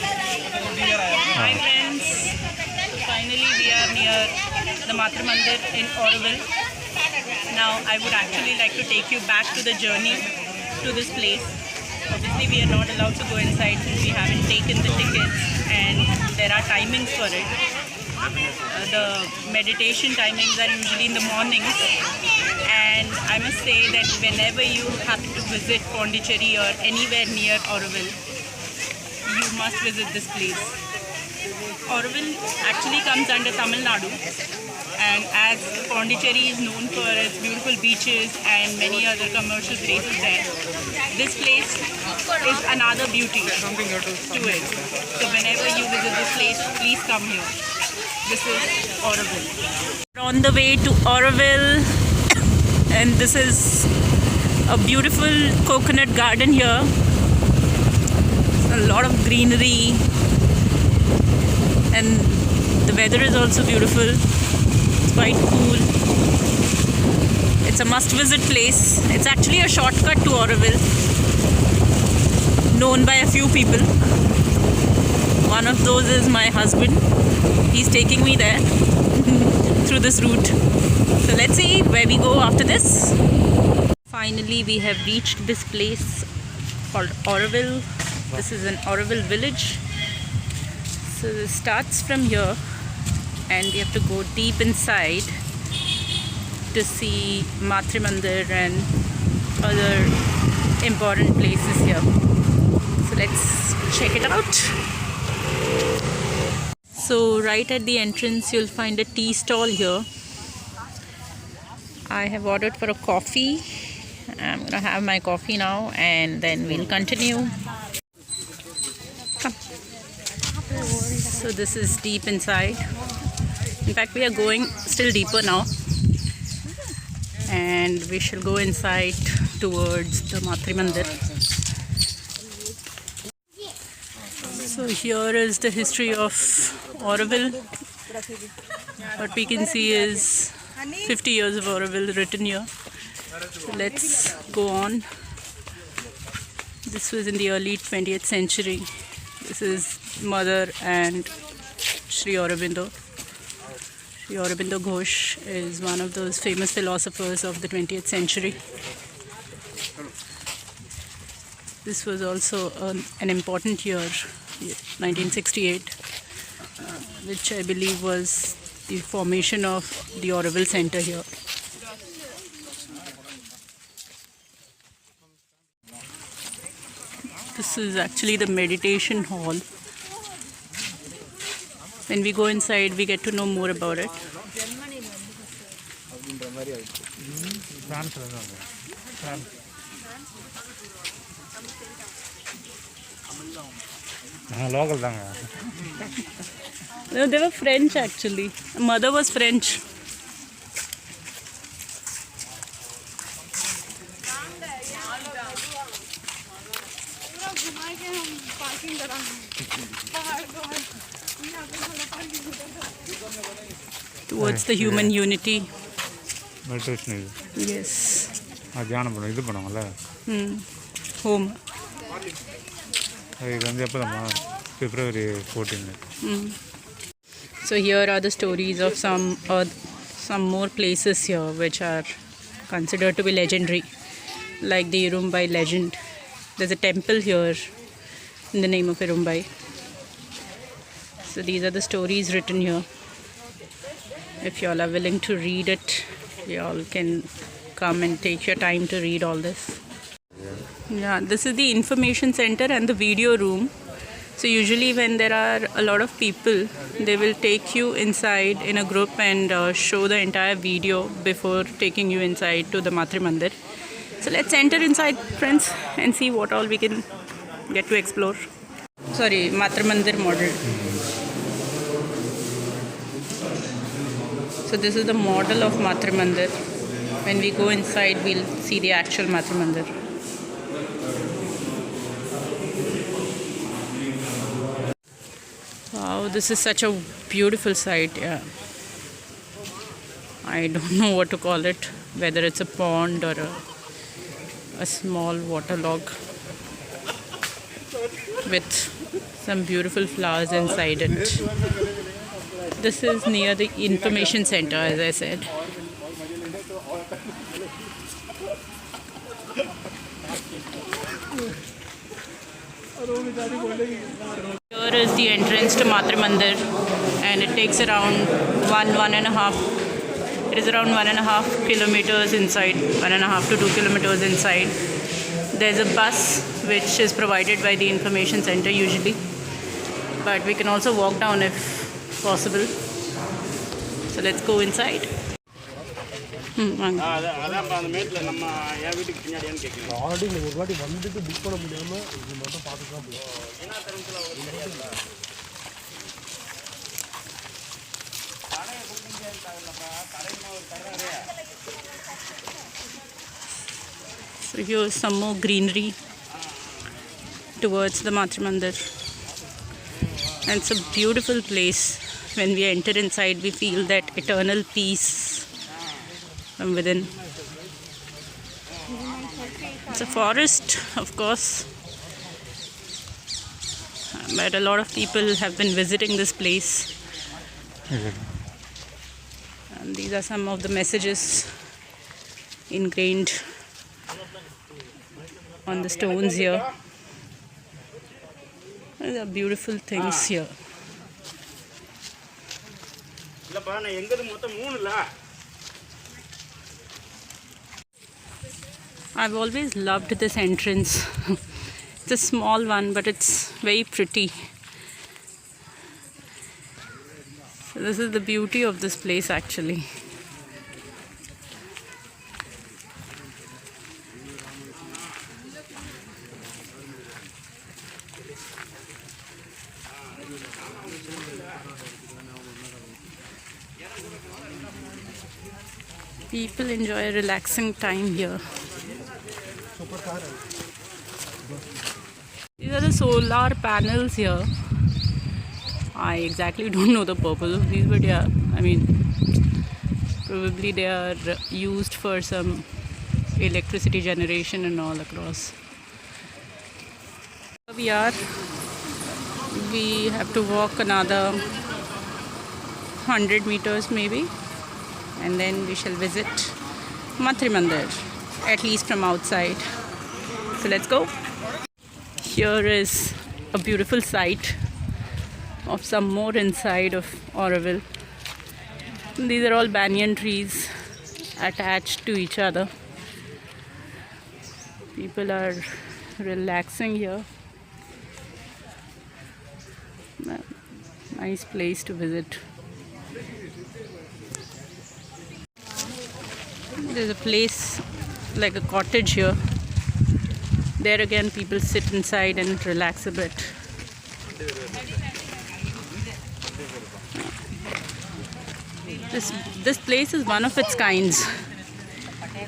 Hi friends, finally we are near the Matra Mandir in Auroville. Now I would actually like to take you back to the journey to this place. Obviously we are not allowed to go inside since we haven't taken the tickets and there are timings for it. The meditation timings are usually in the mornings, and I must say that whenever you have to visit Pondicherry or anywhere near Auroville, you must visit this place. Auroville actually comes under Tamil Nadu, and as Pondicherry is known for its beautiful beaches and many other commercial places there, this place is another beauty to it. So whenever you visit this place, please come here. This is Auroville. We're on the way to Auroville, and this is a beautiful coconut garden here. A lot of greenery, and the weather is also beautiful. It's quite cool. It's a must-visit place. It's actually a shortcut to Auroville, known by a few people. One of those is my husband. He's taking me there through this route. So let's see where we go after this. Finally, we have reached this place called Auroville. This is an Auroville village. So it starts from here and we have to go deep inside to see Matra Mandir and other important places here. So let's check it out. So right at the entrance you'll find a tea stall here. I have ordered for a coffee. I'm gonna have my coffee now and then we'll continue. Come. So this is deep inside. In fact, we are going still deeper now, and we shall go inside towards the Matra Mandir. So here is the history of Auroville. What we can see is 50 years of Auroville written here. So let's go on. This was in the early 20th century. This is Mother and Sri Aurobindo. Sri Aurobindo Ghosh is one of those famous philosophers of the 20th century. This was also an important year, 1968, which I believe was the formation of the Auroville Center here. This is actually the meditation hall. When we go inside, we get to know more about it. No, they were French actually. Mother was French. Towards the human unity. Meditation. Yes. Home. February 14. So here are the stories of some more places here which are considered to be legendary, like the Irumbai legend. There's a temple here in the name of Irumbai. So these are the stories written here. If you all are willing to read it, you all can come and take your time to read all this. Yeah, this is the information center and the video room. So usually when there are a lot of people, they will take you inside in a group and show the entire video before taking you inside to the Matra Mandir. So let's enter inside, friends, and see what all we can get to explore. Sorry, Matra Mandir model. So this is the model of Matra Mandir. When we go inside, we'll see the actual Matra Mandir. Wow, this is such a beautiful sight. Yeah, I don't know what to call it, whether it's a pond or a small waterlog. with some beautiful flowers inside it. This is near the information center, as I said. Here is the entrance to Matra Mandir, and it takes around one and a half. It is around 1.5 kilometers inside, 1.5 to 2 kilometers inside. There's a bus which is provided by the information center usually, but we can also walk down if possible. So let's go inside. So here's some more greenery towards the Matra Mandir, and it's a beautiful place. When we enter inside, we feel that eternal peace from within. It's a forest, of course, but a lot of people have been visiting this place. And these are some of the messages ingrained on the stones here. These are beautiful things here. I've always loved this entrance. It's a small one, but it's very pretty. So this is the beauty of this place actually. People enjoy a relaxing time here. These are the solar panels here. I exactly don't know the purpose of these, but yeah, I mean, probably they are used for some electricity generation and all across. Here we have to walk another 100 meters maybe, and then we shall visit Matra Mandir, at least from outside. So let's go. Here is a beautiful sight of some more inside of Auroville. These are all banyan trees attached to each other. People are relaxing here. Nice place to visit. There's a place like a cottage here. There again, people sit inside and relax a bit. This place is one of its kinds.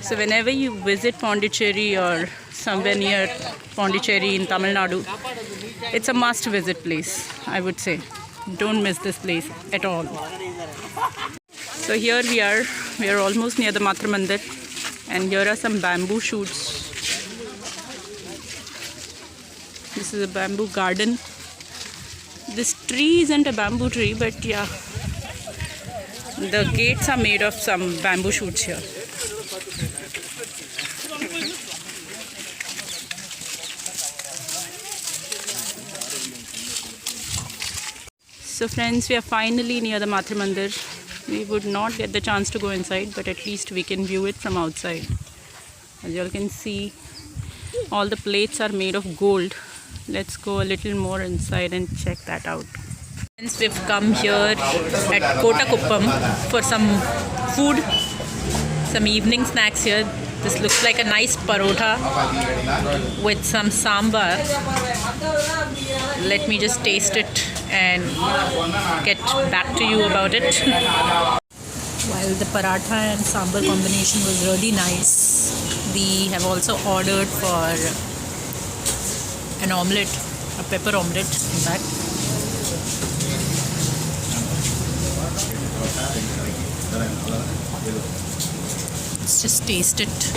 So whenever you visit Pondicherry or somewhere near Pondicherry in Tamil Nadu, it's a must visit place, I would say. Don't miss this place at all. So here we are almost near the Matra Mandir, and here are some bamboo shoots. This is a bamboo garden. This tree isn't a bamboo tree, but yeah, the gates are made of some bamboo shoots here. So friends, we are finally near the Matra Mandir. We would not get the chance to go inside, but at least we can view it from outside. As you all can see, all the plates are made of gold. Let's go a little more inside and check that out. Friends, we've come here at Kottakuppam for some food, some evening snacks here. This looks like a nice parotha with some sambar. Let me just taste it and get back to you about it. While the paratha and sambar combination was really nice, we have also ordered for an omelette, a pepper omelette in fact. Let's just taste it.